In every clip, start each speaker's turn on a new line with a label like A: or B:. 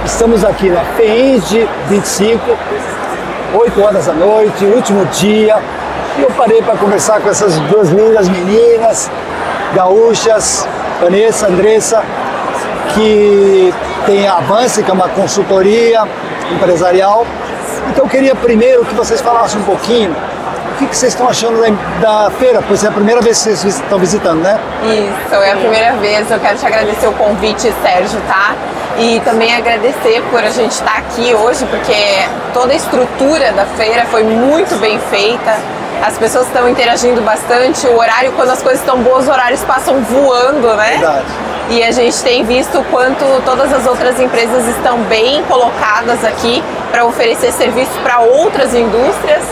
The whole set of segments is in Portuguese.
A: Estamos aqui na FEIND 25, 8 horas da noite, último dia. E eu parei para conversar com essas duas lindas meninas, gaúchas, Vanessa, Andressa, que tem a Avance, que é uma consultoria empresarial. Então eu queria primeiro que vocês falassem um pouquinho o que vocês estão achando da feira, pois é a primeira vez que vocês estão visitando, né?
B: Isso, é a primeira vez. Eu quero te agradecer o convite, Sérgio, tá? E também agradecer por a gente estar aqui hoje, porque toda a estrutura da feira foi muito bem feita. As pessoas estão interagindo bastante. O horário, quando as coisas estão boas, os horários passam voando, né?
A: Verdade.
B: E a gente tem visto o quanto todas as outras empresas estão bem colocadas aqui para oferecer serviços para outras indústrias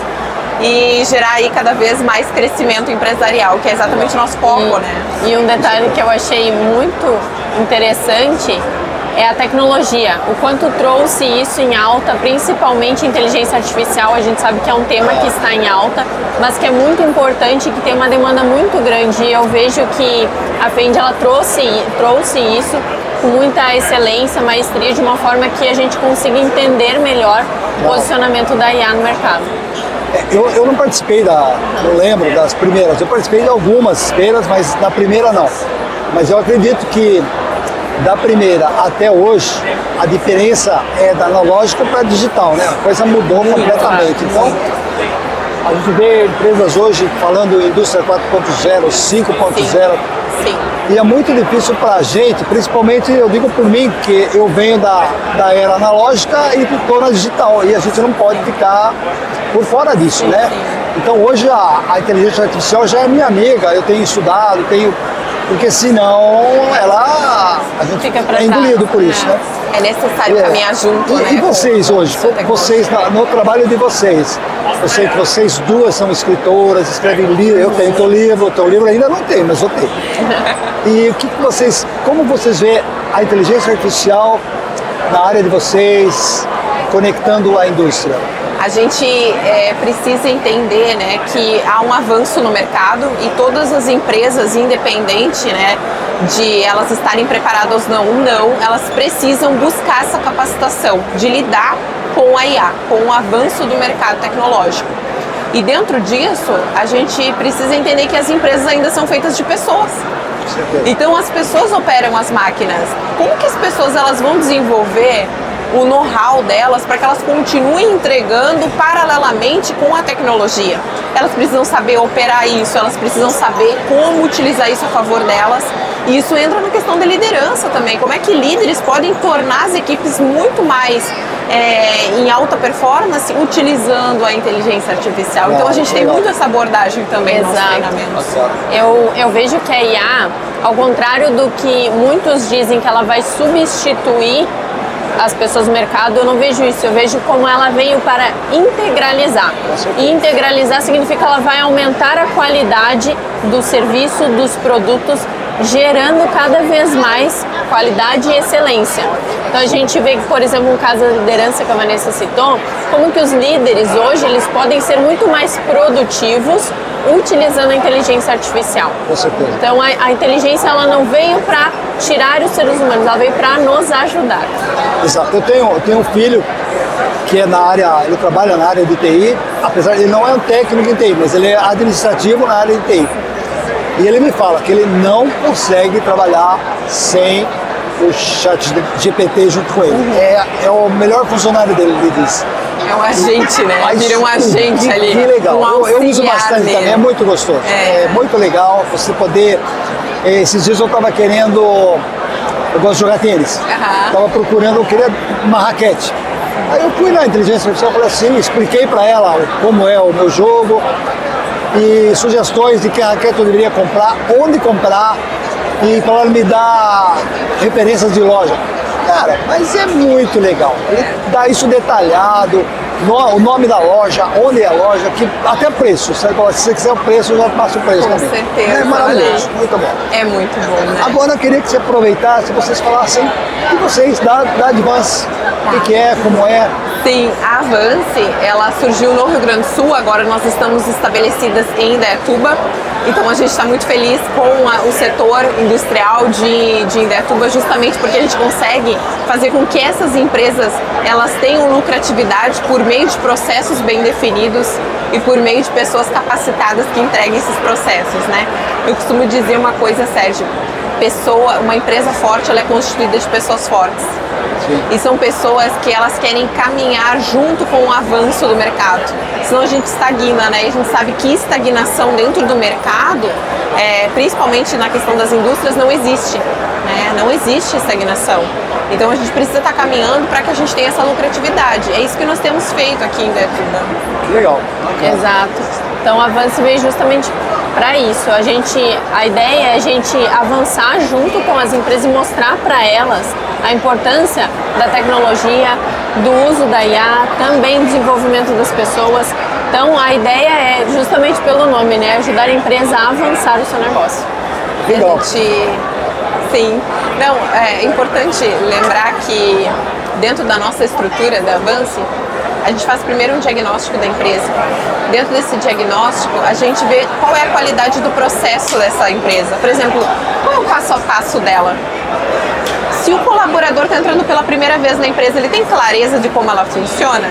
B: e gerar aí cada vez mais crescimento empresarial, que é exatamente o nosso foco, né?
C: E um detalhe que eu achei muito interessante é a tecnologia, o quanto trouxe isso em alta, principalmente inteligência artificial. A gente sabe que é um tema que está em alta, mas que é muito importante, que tem uma demanda muito grande. E eu vejo que a FEIND ela trouxe isso com muita excelência, maestria, de uma forma que a gente consiga entender melhor o posicionamento da IA no mercado.
A: Eu não participei não lembro das primeiras, eu participei de algumas feiras, mas da primeira não. Mas eu acredito que da primeira até hoje, a diferença é da analógica para digital, né? A coisa mudou completamente. Então, a gente vê empresas hoje falando em indústria 4.0, 5.0.
B: Sim.
A: E é muito difícil para a gente, principalmente eu digo por mim, que eu venho da era analógica e estou na digital. E a gente não pode ficar por fora disso, né? Então hoje a inteligência artificial já é minha amiga, eu tenho estudado, porque senão a gente fica engolido por isso, né?
B: É necessário caminhar junto, né?
A: E vocês hoje, no trabalho de vocês, eu sei que vocês duas são escritoras, escrevem livro, eu tenho teu livro ainda não tem, mas eu tenho. E como vocês veem a inteligência artificial na área de vocês, conectando a indústria?
B: A gente precisa entender, né, que há um avanço no mercado e todas as empresas, independente, né, de elas estarem preparadas ou não, elas precisam buscar essa capacitação de lidar com a IA, com o avanço do mercado tecnológico. E dentro disso, a gente precisa entender que as empresas ainda são feitas de pessoas. Então as pessoas operam as máquinas. Como que as pessoas elas vão desenvolver o know-how delas para que elas continuem entregando paralelamente com a tecnologia? Elas precisam saber operar isso, elas precisam saber como utilizar isso a favor delas. E isso entra na questão da liderança também. Como é que líderes podem tornar as equipes muito mais em alta performance utilizando a inteligência artificial? Então a gente tem muito essa abordagem também nos treinamentos.
C: Eu vejo que a IA, ao contrário do que muitos dizem que ela vai substituir as pessoas no mercado, eu não vejo isso. Eu vejo como ela veio para integralizar. E integralizar significa que ela vai aumentar a qualidade do serviço, dos produtos, gerando cada vez mais qualidade e excelência. Então a gente vê que, por exemplo, no caso da liderança que a Vanessa citou, como que os líderes hoje eles podem ser muito mais produtivos utilizando a inteligência artificial.
A: Com certeza.
C: Então a inteligência ela não veio para tirar os seres humanos, ela veio para nos ajudar.
A: Exato. Eu tenho um filho que ele trabalha na área de TI, apesar de ele não é um técnico em TI, mas ele é administrativo na área de TI. E ele me fala que ele não consegue trabalhar sem o chat GPT junto com ele. É o melhor funcionário dele, ele diz.
B: É um agente, né? Vira um agente ali.
A: Que legal. Eu uso bastante
B: nele.
A: também, é muito gostoso. É muito legal você poder... Esses dias eu estava querendo... Eu gosto de jogar tênis. Estava procurando, eu queria uma raquete. Aí eu fui na inteligência artificial e falei assim, expliquei para ela como é o meu jogo e sugestões de que raquete eu deveria comprar, onde comprar, e para ela me dar referências de loja. Cara, mas é muito legal. Ele dá isso detalhado, o nome da loja, onde é a loja, até preço. Se você quiser o preço, eu já passo o preço também.
B: Com certeza.
A: É maravilhoso, muito bom.
B: É muito bom, né?
A: Agora eu queria que você aproveitasse, vocês falassem de vocês, da Advance, o que é, como é.
B: Sim, a Avance, ela surgiu no Rio Grande do Sul, agora nós estamos estabelecidas em Indaiatuba, então a gente está muito feliz com o setor industrial de Indaiatuba, justamente porque a gente consegue fazer com que essas empresas elas tenham lucratividade por meio de processos bem definidos e por meio de pessoas capacitadas que entreguem esses processos, né? Eu costumo dizer uma coisa, Sérgio, uma empresa forte ela é constituída de pessoas fortes. Sim. E são pessoas que elas querem caminhar junto com o avanço do mercado. Senão a gente estagna, né? E a gente sabe que estagnação dentro do mercado, principalmente na questão das indústrias, não existe. Né? Não existe estagnação. Então a gente precisa estar caminhando para que a gente tenha essa lucratividade. É isso que nós temos feito aqui em Indaiatuba.
A: Legal.
C: Exato. Então o Avance veio justamente para isso. A ideia é a gente avançar junto com as empresas e mostrar para elas a importância da tecnologia, do uso da IA, também desenvolvimento das pessoas. Então a ideia é justamente pelo nome, né? Ajudar a empresa a avançar o seu negócio.
A: Legal.
B: Sim. Não, é importante lembrar que dentro da nossa estrutura da Avance, a gente faz primeiro um diagnóstico da empresa. Dentro desse diagnóstico, a gente vê qual é a qualidade do processo dessa empresa. Por exemplo, qual é o passo a passo dela? Se o colaborador está entrando pela primeira vez na empresa, ele tem clareza de como ela funciona?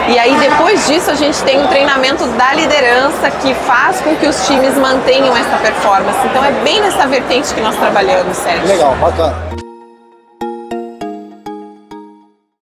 B: E aí, depois disso, a gente tem um treinamento da liderança que faz com que os times mantenham essa performance. Então, é bem nessa vertente que nós trabalhamos, Sérgio.
A: Legal, bacana.